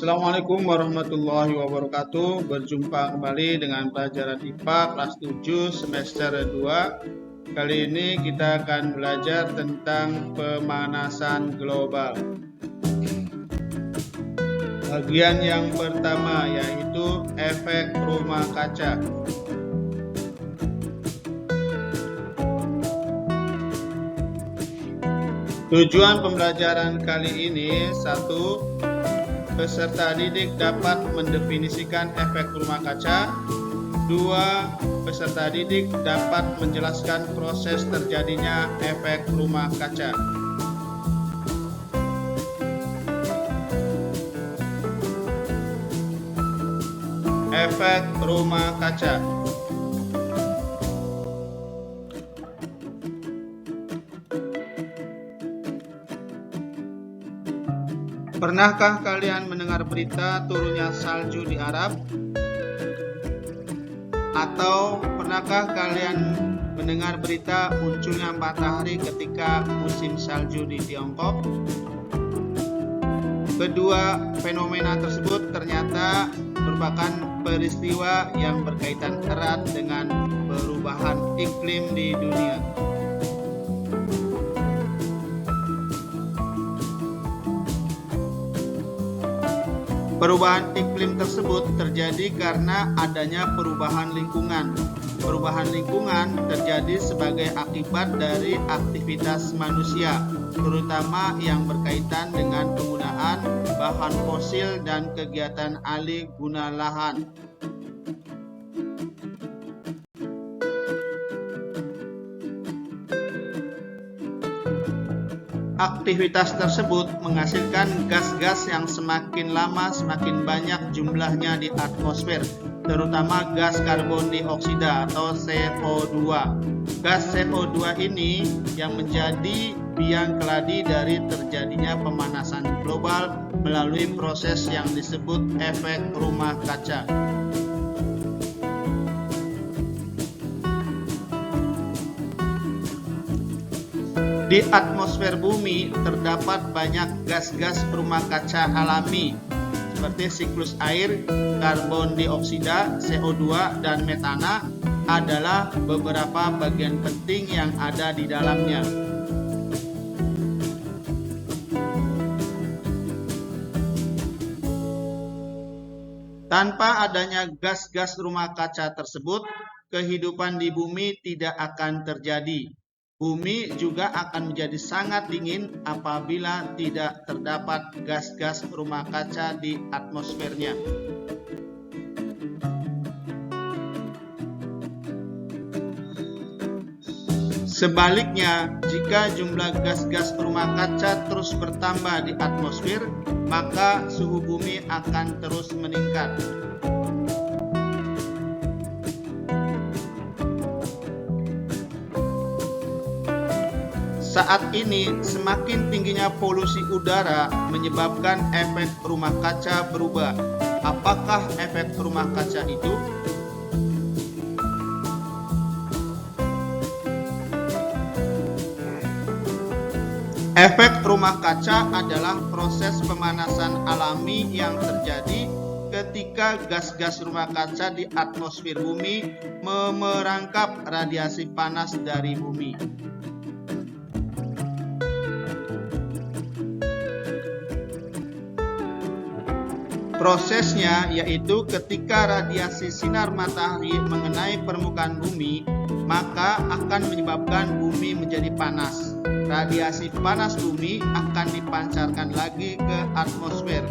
Assalamualaikum warahmatullahi wabarakatuh. Berjumpa kembali dengan pelajaran IPA kelas 7 semester 2. Kali ini kita akan belajar tentang pemanasan global. Bagian yang pertama yaitu efek rumah kaca. Tujuan pembelajaran kali ini: 1. Peserta didik dapat mendefinisikan efek rumah kaca. 2. Peserta didik dapat menjelaskan proses terjadinya efek rumah kaca. Efek rumah kaca. Pernahkah kalian mendengar berita turunnya salju di Arab? Atau pernahkah kalian mendengar berita munculnya matahari ketika musim salju di Tiongkok? Kedua fenomena tersebut ternyata merupakan peristiwa yang berkaitan erat dengan perubahan iklim di dunia. Perubahan iklim tersebut terjadi karena adanya perubahan lingkungan. Perubahan lingkungan terjadi sebagai akibat dari aktivitas manusia, terutama yang berkaitan dengan penggunaan bahan fosil dan kegiatan alih guna lahan. Aktivitas tersebut menghasilkan gas-gas yang semakin lama semakin banyak jumlahnya di atmosfer, terutama gas karbon dioksida atau CO2. Gas CO2 ini yang menjadi biang keladi dari terjadinya pemanasan global melalui proses yang disebut efek rumah kaca. Di atmosfer bumi terdapat banyak gas-gas rumah kaca alami seperti siklus air, karbon dioksida, CO2, dan metana adalah beberapa bagian penting yang ada di dalamnya. Tanpa adanya gas-gas rumah kaca tersebut, kehidupan di bumi tidak akan terjadi. Bumi juga akan menjadi sangat dingin apabila tidak terdapat gas-gas rumah kaca di atmosfernya. Sebaliknya, jika jumlah gas-gas rumah kaca terus bertambah di atmosfer, maka suhu bumi akan terus meningkat. Saat ini, semakin tingginya polusi udara menyebabkan efek rumah kaca berubah. Apakah efek rumah kaca itu? Efek rumah kaca adalah proses pemanasan alami yang terjadi ketika gas-gas rumah kaca di atmosfer bumi memerangkap radiasi panas dari bumi. Prosesnya yaitu ketika radiasi sinar matahari mengenai permukaan bumi, maka akan menyebabkan bumi menjadi panas. Radiasi panas bumi akan dipancarkan lagi ke atmosfer.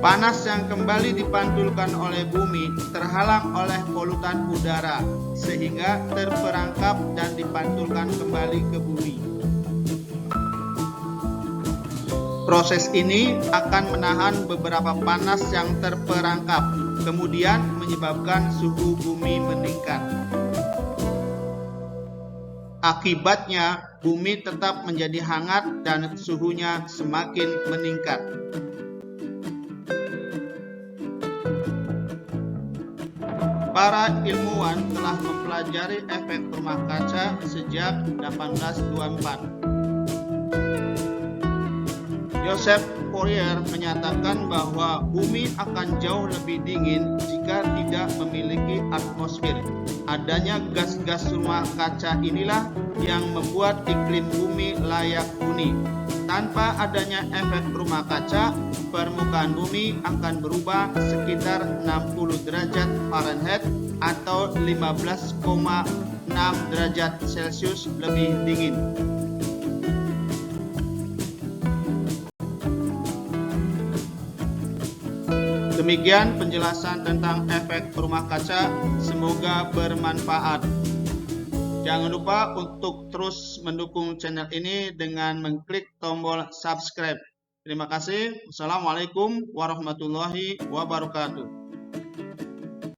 Panas yang kembali dipantulkan oleh bumi terhalang oleh polutan udara, sehingga terperangkap dan dipantulkan kembali ke bumi. Proses ini akan menahan beberapa panas yang terperangkap, kemudian menyebabkan suhu bumi meningkat. Akibatnya, bumi tetap menjadi hangat dan suhunya semakin meningkat. Para ilmuwan telah mempelajari efek rumah kaca sejak 1824. Joseph Fourier menyatakan bahwa bumi akan jauh lebih dingin jika tidak memiliki atmosfer. Adanya gas-gas rumah kaca inilah yang membuat iklim bumi layak huni. Tanpa adanya efek rumah kaca, permukaan bumi akan berubah sekitar 60 derajat Fahrenheit atau 15,6 derajat Celcius lebih dingin. Demikian penjelasan tentang efek rumah kaca, semoga bermanfaat. Jangan lupa untuk terus mendukung channel ini dengan mengklik tombol subscribe. Terima kasih. Wassalamualaikum warahmatullahi wabarakatuh.